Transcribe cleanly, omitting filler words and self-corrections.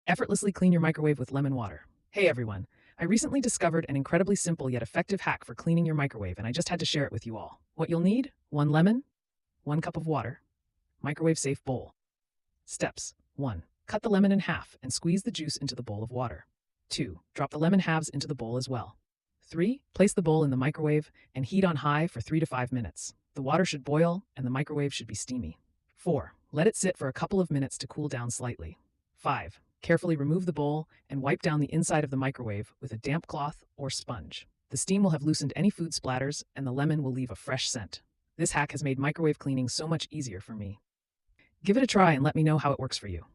Effortlessly clean your microwave with lemon water. Hey everyone, I recently discovered an incredibly simple yet effective hack for cleaning your microwave, and I just had to share it with you all. What you'll need: 1 lemon, 1 cup of water, microwave safe bowl. Steps: 1. Cut the lemon in half and squeeze the juice into the bowl of water. 2. Drop the lemon halves into the bowl as well. 3. Place the bowl in the microwave and heat on high for 3 to 5 minutes. The water should boil and the microwave should be steamy. 4. Let it sit for a couple of minutes to cool down slightly. 5. Carefully remove the bowl and wipe down the inside of the microwave with a damp cloth or sponge. The steam will have loosened any food splatters and the lemon will leave a fresh scent. This hack has made microwave cleaning so much easier for me. Give it a try and let me know how it works for you.